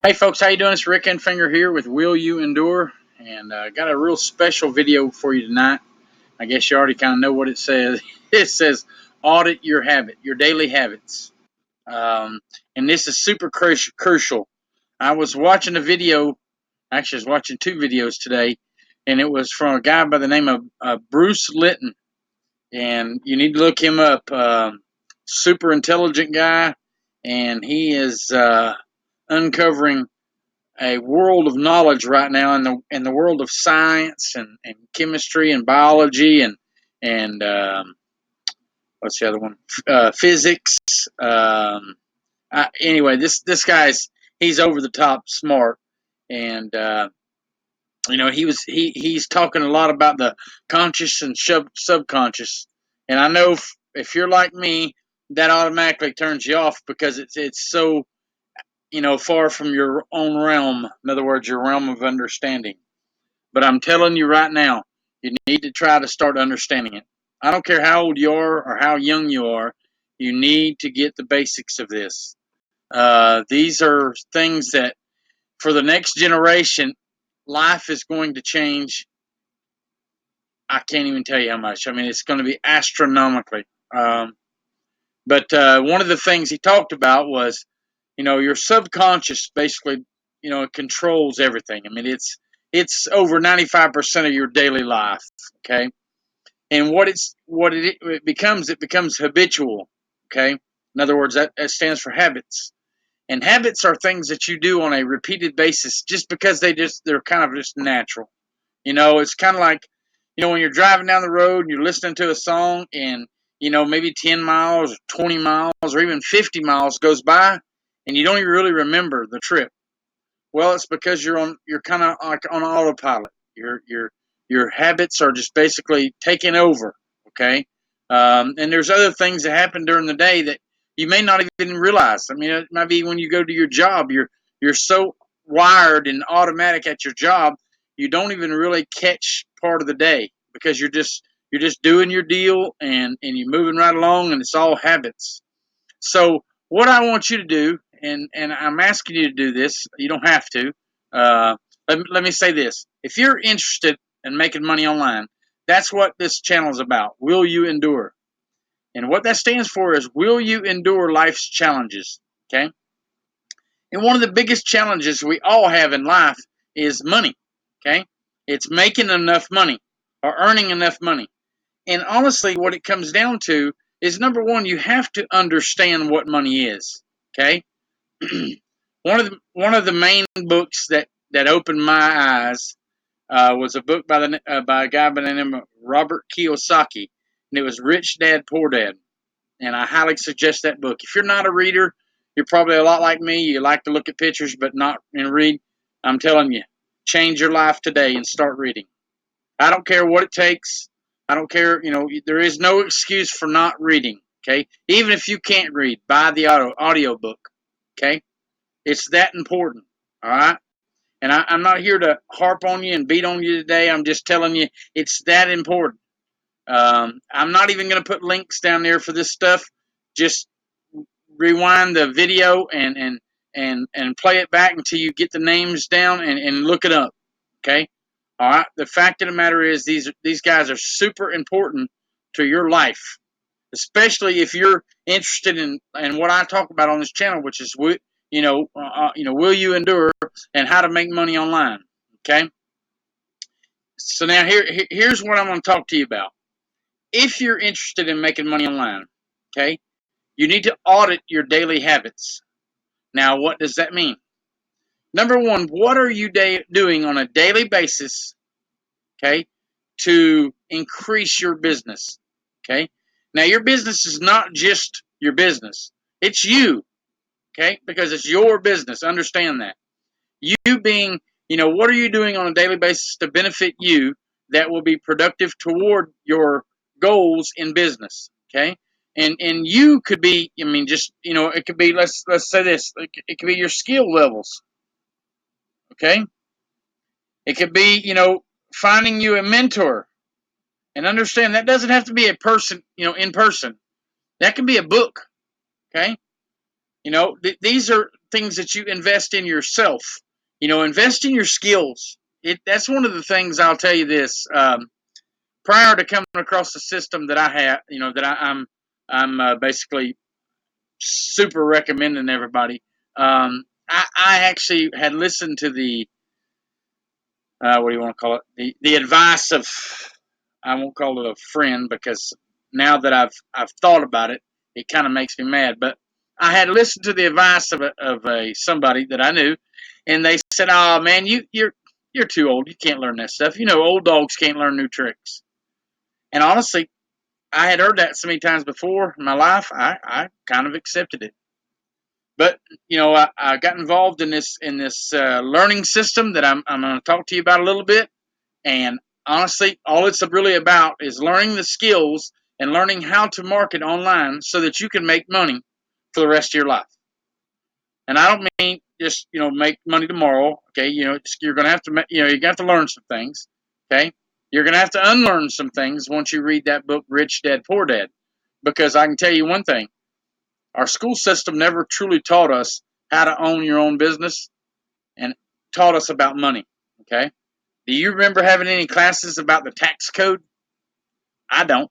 Hey folks, how you doing? It's Rick Enfinger here with Will You Endure, and got a real special video for you tonight. I guess you already kind of know what it says. It says audit your habit, your daily habits, um, and this is super crucial. I was watching a video. Actually, I was watching two videos today, and it was from a guy by the name of Bruce Lipton, and you need to look him up. Super intelligent guy, and he is uncovering a world of knowledge right now in the world of science and chemistry and biology and what's the other one? Physics. Anyway, this guy's he's over the top smart, and he's talking a lot about the conscious and subconscious. And I know if you're like me, that automatically turns you off because it's so far from your own realm. In other words, your realm of understanding. But I'm telling you right now, you need to try to start understanding it. I don't care how old you are or how young you are, you need to get the basics of this. These are things that for the next generation, life is going to change. I can't even tell you how much. I mean, it's going to be astronomically. Um, but one of the things he talked about was, your subconscious basically, it controls everything. I mean, it's over 95% of your daily life. Okay, and it becomes habitual. Okay, in other words, that stands for habits. And habits are things that you do on a repeated basis, just because they're kind of just natural. It's kind of like, when you're driving down the road and you're listening to a song and, maybe 10 miles, 20 miles, or even 50 miles goes by and you don't even really remember the trip. Well, it's because you're kind of like on autopilot. Your habits are just basically taking over. Okay. And there's other things that happen during the day that you may not even realize. I mean, it might be when you go to your job, you're so wired and automatic at your job, you don't even really catch part of the day because you're just doing your deal and you're moving right along, and it's all habits. So what I want you to do, and I'm asking you to do this, you don't have to. Let me say this: if you're interested in making money online, that's what this channel is about. Will you endure? And what that stands for is, will you endure life's challenges? Okay. And one of the biggest challenges we all have in life is money. Okay. It's making enough money or earning enough money. And honestly, what it comes down to is, number one, you have to understand what money is. Okay. One of the main books that opened my eyes was a book by a guy by the name of Robert Kiyosaki, and it was Rich Dad Poor Dad. And I highly suggest that book. If you're not a reader, you're probably a lot like me. You like to look at pictures but not and read. I'm telling you, change your life today and start reading. I don't care what it takes. I don't care. There is no excuse for not reading. Okay, even if you can't read, buy the audio book. Okay, it's that important. All right. And I'm not here to harp on you and beat on you today. I'm just telling you it's that important. I'm not even going to put links down there for this stuff. Just rewind the video and play it back until you get the names down and look it up. Okay. All right. The fact of the matter is, these guys are super important to your life, especially if you're interested in what I talk about on this channel, which is will you endure and how to make money online. Okay. So now here's what I'm going to talk to you about. If you're interested in making money online, okay, you need to audit your daily habits. Now, what does that mean? Number one, what are you doing on a daily basis, okay, to increase your business? Okay. Now, your business is not just your business, it's you, okay, because it's your business. Understand that. You being, what are you doing on a daily basis to benefit you that will be productive toward your goals in business, okay? And you could be, I mean, just, it could be, let's say this, it could be your skill levels, okay? It could be, finding you a mentor. And understand that doesn't have to be a person, in person. That can be a book, okay? These are things that you invest in yourself. Invest in your skills. That's one of the things I'll tell you this. Prior to coming across the system that I have, that I'm basically super recommending everybody. I actually had listened to the what do you want to call it? The advice of, I won't call it a friend, because now that I've thought about it, it kind of makes me mad. But I had listened to the advice of somebody that I knew, and they said, "Oh man, you're too old. You can't learn that stuff. Old dogs can't learn new tricks." And honestly, I had heard that so many times before in my life, I kind of accepted it. But I got involved in this learning system that I'm going to talk to you about a little bit. And honestly, all it's really about is learning the skills and learning how to market online so that you can make money for the rest of your life. And I don't mean just make money tomorrow. Okay, you're going to have to you got to learn some things. Okay, you're going to have to unlearn some things once you read that book, Rich Dad Poor Dad, because I can tell you one thing: our school system never truly taught us how to own your own business and taught us about money. Okay, do you remember having any classes about the tax code? I don't.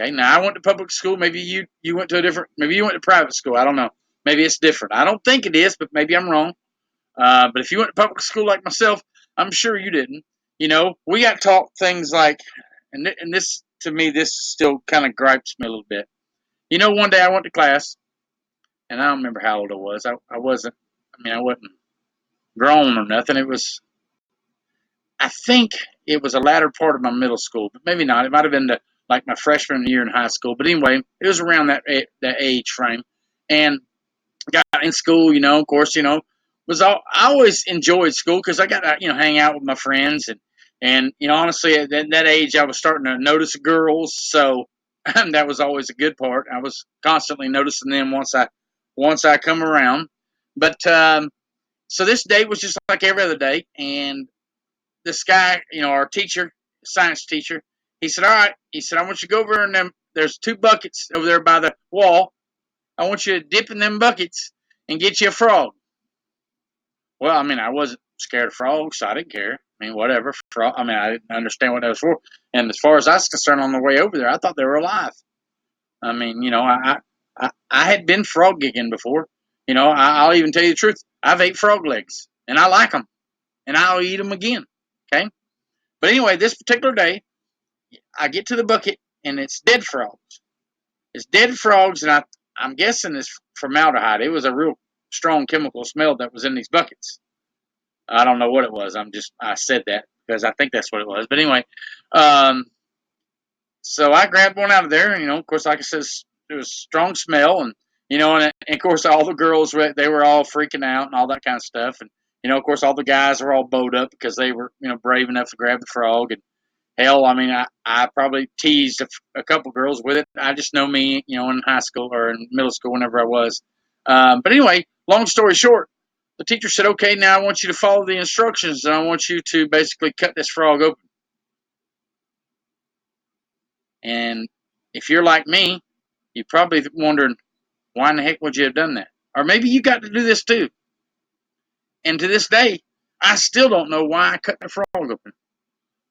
Okay, now I went to public school. Maybe you went to a different. Maybe you went to private school. I don't know. Maybe it's different. I don't think it is, but maybe I'm wrong. But if you went to public school like myself, I'm sure you didn't. We got taught things like, and this to me, this still kind of gripes me a little bit. One day I went to class, and I don't remember how old I was. I wasn't. I mean, I wasn't grown or nothing. It was. I think it was a latter part of my middle school, but maybe not. It might have been like my freshman year in high school. But anyway, it was around that age frame, and got in school. Of course, I always enjoyed school because I got to hang out with my friends, and honestly at that age I was starting to notice girls, so that was always a good part. I was constantly noticing them once I come around, but so this day was just like every other day, and this guy, our teacher, science teacher, he said, "All right," he said, "I want you to go over and there's two buckets over there by the wall. I want you to dip in them buckets and get you a frog." Well, I mean, I wasn't scared of frogs, so I didn't care. I mean, whatever. Frog. I mean, I didn't understand what that was for. And as far as I was concerned, on the way over there, I thought they were alive. I mean, I had been frog gigging before. I'll even tell you the truth. I've ate frog legs, and I like them, and I'll eat them again. Okay. But anyway, this particular day, I get to the bucket, and it's dead frogs. It's dead frogs, and I'm guessing it's formaldehyde. It was a real strong chemical smell that was in these buckets. I don't know what it was. I said that because I think that's what it was. But anyway, um, so I grabbed one out of there. Of course, like I said, it was strong smell, and of course, all the girls they were all freaking out and all that kind of stuff. And of course, all the guys were all bowed up because they were brave enough to grab the frog. And hell, I mean, I probably teased a couple girls with it. I just know me, in high school or in middle school, whenever I was. But anyway, long story short, the teacher said, "Okay, now I want you to follow the instructions, and I want you to basically cut this frog open." And if you're like me, you're probably wondering, why in the heck would you have done that? Or maybe you got to do this too. And to this day, I still don't know why I cut the frog open.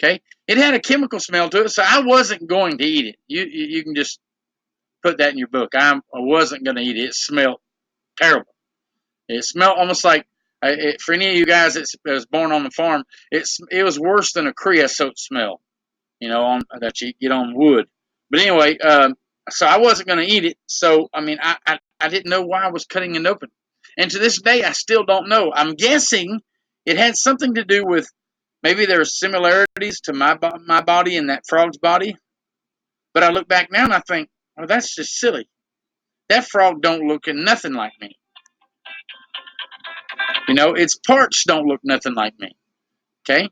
Okay, it had a chemical smell to it, so I wasn't going to eat it. You can just put that in your book. I wasn't going to eat it. It smelled terrible. It smelled almost like, for any of you guys that was born on the farm, it was worse than a creosote smell, that you get on wood. But anyway, so I wasn't going to eat it. So I mean, I didn't know why I was cutting it open, and to this day, I still don't know. I'm guessing it had something to do with, maybe there are similarities to my body and that frog's body. But I look back now and I think, oh, that's just silly. That frog don't look nothing like me. Its parts don't look nothing like me. Okay?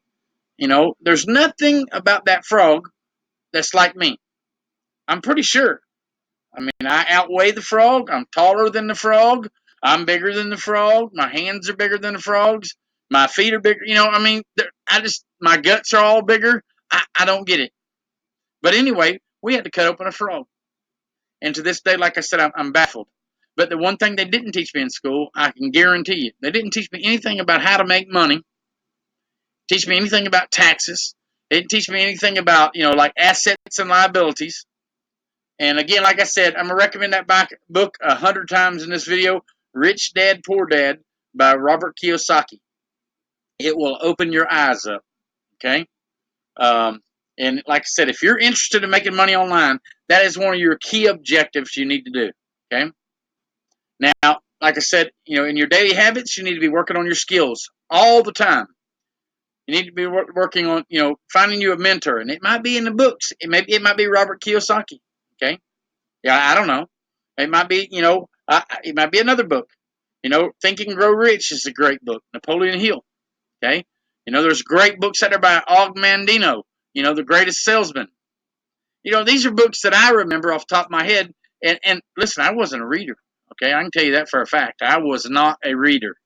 There's nothing about that frog that's like me. I'm pretty sure. I mean, I outweigh the frog. I'm taller than the frog. I'm bigger than the frog. My hands are bigger than the frog's. My feet are bigger. I mean, my guts are all bigger. I don't get it. But anyway, we had to cut open a frog. And to this day, like I said, I'm baffled. But the one thing they didn't teach me in school, I can guarantee you, they didn't teach me anything about how to make money, teach me anything about taxes. They didn't teach me anything about, like assets and liabilities. And again, like I said, I'm going to recommend that book 100 times in this video, Rich Dad, Poor Dad by Robert Kiyosaki. It will open your eyes up, okay? And like I said, if you're interested in making money online, that is one of your key objectives you need to do, okay? Now, like I said, in your daily habits, you need to be working on your skills all the time. You need to be working on, finding you a mentor, and it might be in the books. It might be Robert Kiyosaki, okay? Yeah, I don't know. It might be, it might be another book. Think and Grow Rich is a great book. Napoleon Hill, okay? There's great books out there by Og Mandino, the greatest salesman. These are books that I remember off the top of my head. And listen, I wasn't a reader, okay? I can tell you that for a fact. I was not a reader,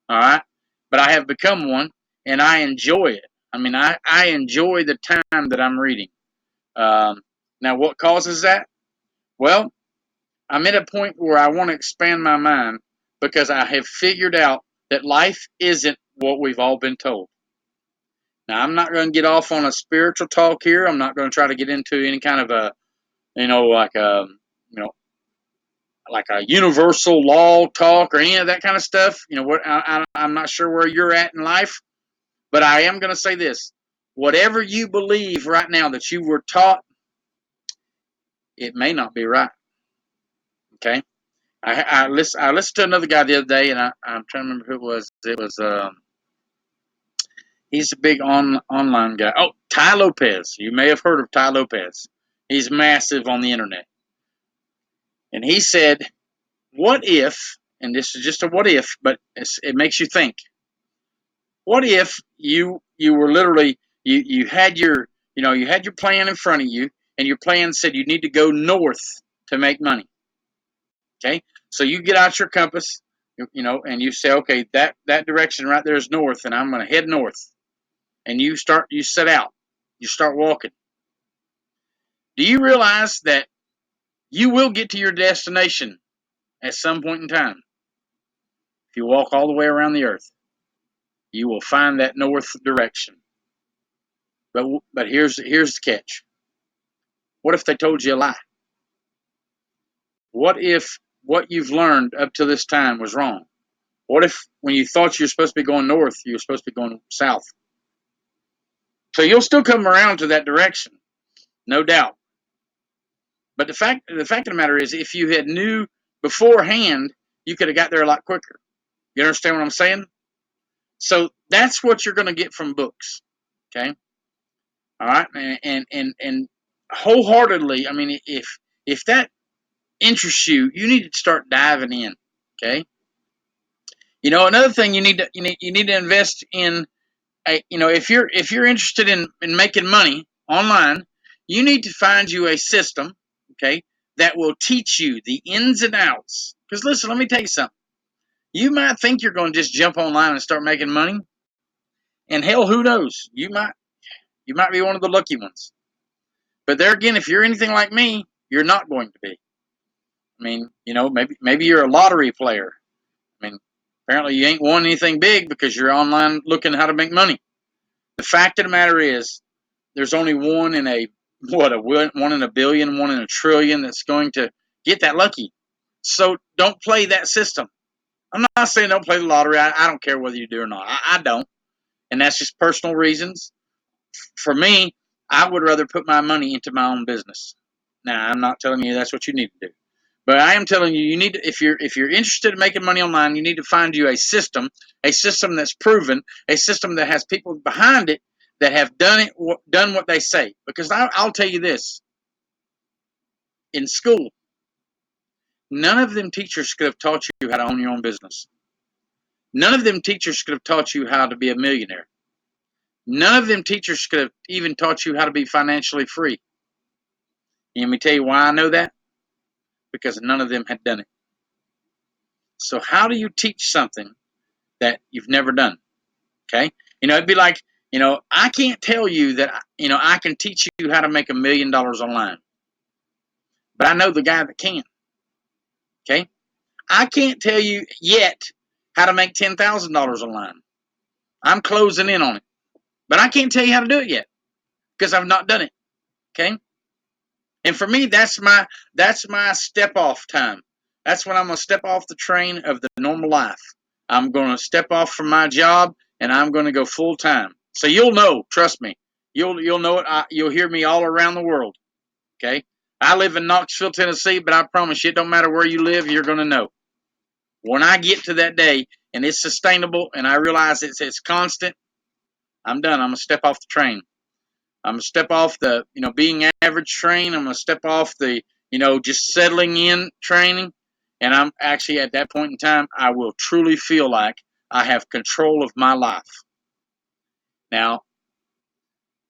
all right? But I have become one, and I enjoy it. I mean, I enjoy the time that I'm reading. Now, what causes that? Well, I'm at a point where I want to expand my mind because I have figured out that life isn't what we've all been told. Now, I'm not going to get off on a spiritual talk here. I'm not going to try to get into any kind of a, like a universal law talk or any of that kind of stuff. I'm not sure where you're at in life, but I am going to say this. Whatever you believe right now that you were taught, it may not be right. Okay? I listened to another guy the other day, and I'm trying to remember who it was. He's a big online guy. Oh, Tai Lopez. You may have heard of Tai Lopez. He's massive on the internet. And he said, what if, and this is just a what if, but it makes you think. What if you were literally, you had your plan in front of you, and your plan said you need to go north to make money. Okay? So you get out your compass, and you say, okay, that direction right there is north, and I'm going to head north. And you set out. You start walking. Do you realize that you will get to your destination at some point in time? If you walk all the way around the earth, you will find that north direction. But here's the catch. What if they told you a lie? What if what you've learned up to this time was wrong? What if when you thought you were supposed to be going north, you were supposed to be going south? So you'll still come around to that direction, no doubt. But the fact of the matter is, if you had knew beforehand, you could have got there a lot quicker. You understand what I'm saying? So that's what you're going to get from books. Okay. All right. And wholeheartedly, I mean, if that interests you, you need to start diving in. Okay. Another thing you need to invest in. If you're interested in making money online, you need to find you a system. Okay. That will teach you the ins and outs. Because listen, let me tell you something. You might think you're going to just jump online and start making money, and hell, who knows? You might be one of the lucky ones. But there again, if you're anything like me, you're not going to be. I mean, maybe you're a lottery player. I mean, apparently you ain't won anything big because you're online looking how to make money. The fact of the matter is, there's only one in a billion, one in a trillion that's going to get that lucky. So don't play that system. I'm not saying don't play the lottery. I don't care whether you do or not. I don't. And that's just personal reasons. For me, I would rather put my money into my own business. Now, I'm not telling you that's what you need to do. But I am telling you, you need to, if you're interested in making money online, you need to find you a system that's proven, a system that has people behind it that have done what they say. Because I'll tell you this: in school, none of them teachers could have taught you how to own your own business. None of them teachers could have taught you how to be a millionaire. None of them teachers could have even taught you how to be financially free. And let me tell you why I know that. Because none of them had done it. So how do you teach something that you've never done? Okay? It'd be like, I can't tell you that, I can teach you how to make $1 million online. But I know the guy that can. Okay? I can't tell you yet how to make $10,000 online. I'm closing in on it, but I can't tell you how to do it yet because I've not done it. Okay, and for me, that's my step off time. That's when I'm gonna step off the train of the normal life. I'm gonna step off from my job and I'm gonna go full time. So you'll know, trust me, you'll know it. You'll hear me all around the world. Okay, I live in Knoxville, Tennessee, but I promise you, it don't matter where you live, you're gonna know. When I get to that day and it's sustainable and I realize it's constant, I'm done. I'm gonna step off the train. I'm gonna step off the being average train. I'm gonna step off the just settling in training, and I'm actually at that point in time I will truly feel like I have control of my life. Now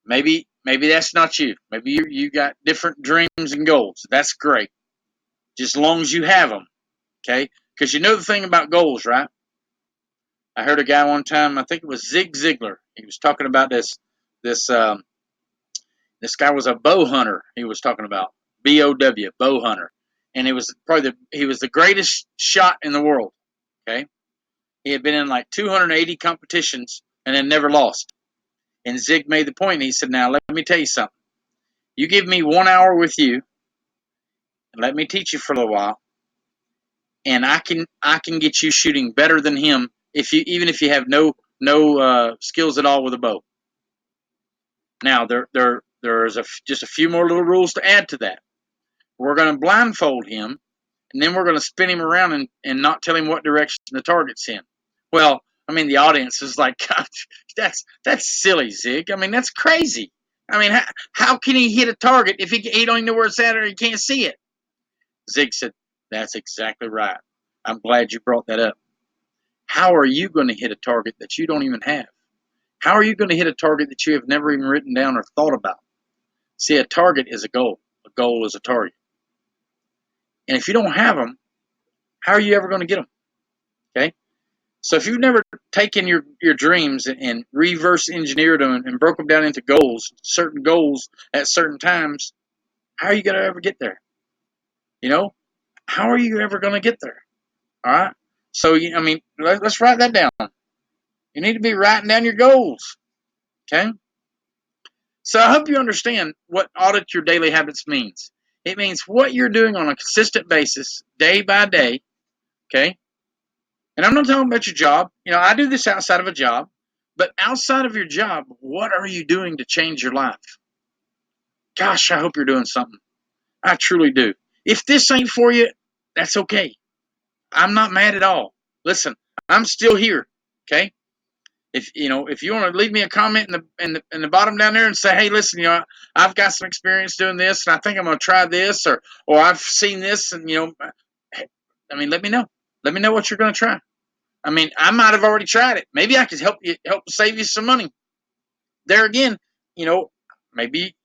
maybe that's not you. Maybe you got different dreams and goals. That's great, just as long as you have them. Okay, because you know the thing about goals, right? I heard a guy one time. I think it was Zig Ziglar. He was talking about this this guy was a bow hunter. He was talking about BOW, bow hunter, and it was probably he was the greatest shot in the world. Okay, he had been in like 280 competitions and had never lost. And Zig made the point. He said, "Now let me tell you something. You give me 1 hour with you, and let me teach you for a little while, and I can get you shooting better than him if you even if you have no skills at all with a bow." Now there's just a few more little rules to add to that. We're going to blindfold him, and then we're going to spin him around and not tell him what direction the target's in. Well, I mean, the audience is like, God, that's silly, Zig. I mean, that's crazy. I mean, how can he hit a target if he don't even know where it's at or he can't see it? Zig said, that's exactly right. I'm glad you brought that up. How are you going to hit a target that you don't even have? How are you going to hit a target that you have never even written down or thought about? See, a target is a goal. A goal is a target. And if you don't have them, how are you ever going to get them? Okay? So if you've never taken your dreams and reverse engineered them and broke them down into goals, certain goals at certain times, how are you going to ever get there? You know, how are you ever going to get there? All right. So I mean, let's write that down. You need to be writing down your goals. Okay. So I hope you understand what audit your daily habits means. It means what you're doing on a consistent basis, day by day. Okay. And I'm not talking about your job. I do this outside of a job. But outside of your job, what are you doing to change your life? Gosh, I hope you're doing something. I truly do. If this ain't for you, that's okay. I'm not mad at all. Listen, I'm still here. Okay. If you want to leave me a comment in the bottom down there and say, hey, listen, I've got some experience doing this and I think I'm going to try this or I've seen this and I mean, let me know. Let me know what you're going to try. I mean, I might have already tried it. Maybe I could help save you some money. There again, maybe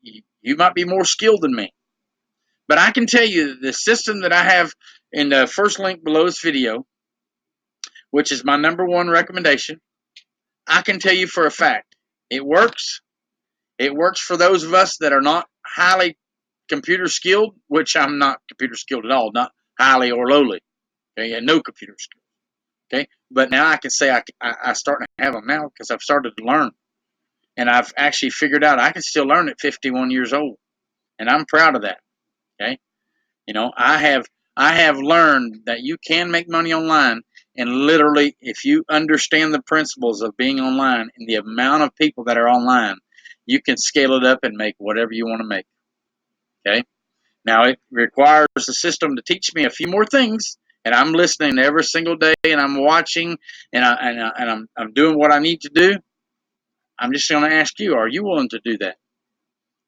you might be more skilled than me. But I can tell you the system that I have in the first link below this video, which is my number one recommendation, I can tell you for a fact it works. It works for those of us that are not highly computer skilled, which I'm not computer skilled at all, not highly or lowly. Okay, and no computer skills. Okay, but now I can say I start to have them now because I've started to learn, and I've actually figured out I can still learn at 51 years old, and I'm proud of that. Okay, I have learned that you can make money online, and literally, if you understand the principles of being online and the amount of people that are online, you can scale it up and make whatever you want to make. Okay. Now it requires the system to teach me a few more things, and I'm listening every single day, and I'm watching, and I'm doing what I need to do. I'm just going to ask you: are you willing to do that?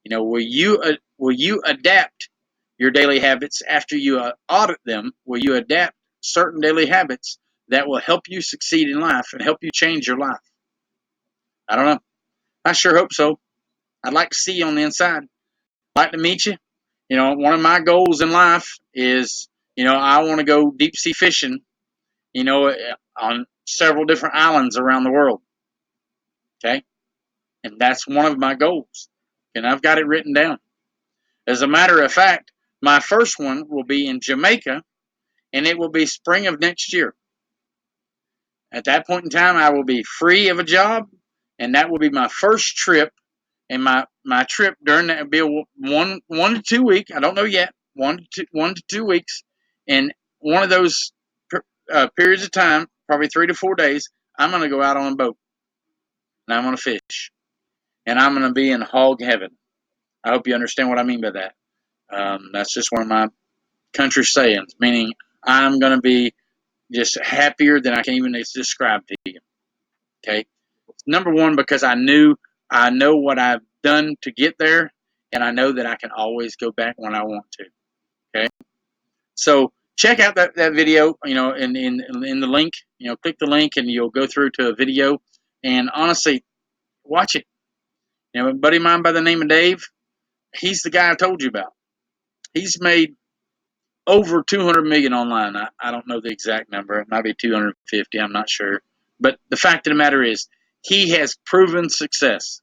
Will you adapt your daily habits after you audit them? Will you adapt certain daily habits that will help you succeed in life and help you change your life? I don't know. I sure hope so. I'd like to see you on the inside. I'd like to meet you. One of my goals in life is, I want to go deep sea fishing, on several different islands around the world. Okay. And that's one of my goals. And I've got it written down. As a matter of fact, my first one will be in Jamaica, and it will be spring of next year. At that point in time, I will be free of a job, and that will be my first trip. And my trip during that will be 1 to 2 weeks. I don't know yet. 1 to 2 weeks, and one of those periods of time, probably 3 to 4 days, I'm going to go out on a boat and I'm going to fish, and I'm going to be in hog heaven. I hope you understand what I mean by that. That's just one of my country sayings, meaning I'm going to be just happier than I can even describe to you. Okay, number one, because I know what I've done to get there, and I know that I can always go back when I want to. Okay, so check out that video. In the link. Click the link, and you'll go through to a video. And honestly, watch it. A buddy of mine by the name of Dave, he's the guy I told you about. He's made over 200 million online. I don't know the exact number. It might be 250. I'm not sure. But the fact of the matter is, he has proven success.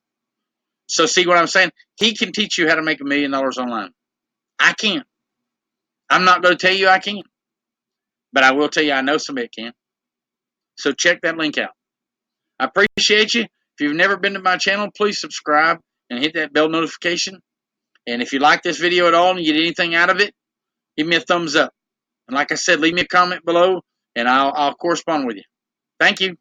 So see what I'm saying? He can teach you how to make $1 million online. I can't. I'm not going to tell you I can't. But I will tell you I know somebody can. So check that link out. I appreciate you. If you've never been to my channel, please subscribe and hit that bell notification. And if you like this video at all and you get anything out of it, give me a thumbs up. And like I said, leave me a comment below, and I'll correspond with you. Thank you.